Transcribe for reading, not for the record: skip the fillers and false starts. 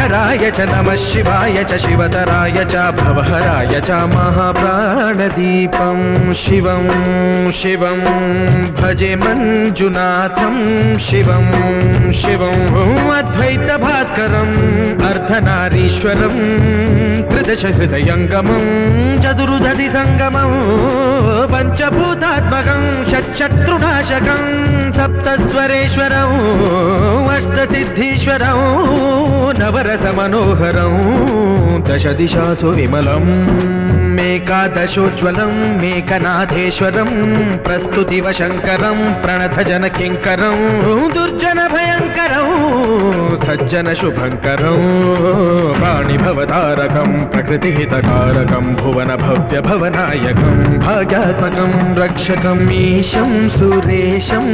शङ्कराय च नमः शिवाय च शिवतराय च भवहराय च महाप्राणदीपं शिवं शिवं भजे मञ्जुनाथं शिवं शिवं अद्वैतभास्करम् अर्धनारीश्वरं त्रिदशहृदयङ्गमं चतुर्दधिसङ्गमं पञ्चभूतात्मकं षट्शत्रुनाशकं सप्तस्वरेश्वरं अष्टसिद्धीश्वरं नवरसमनोहरं दशदिशासु विमलम् मेकादशोज्ज्वलं मेकनाथेश्वरं प्रस्तुतिव शङ्करं प्रणतजनकिङ्करं दुर्जनभयङ्करं सज्जनशुभङ्करं वाणिभवतारकं प्रकृतिहितकारकं भुवनभव्यभवनायकं भाग्यात्मकं रक्षकम् ईशं सुरेशं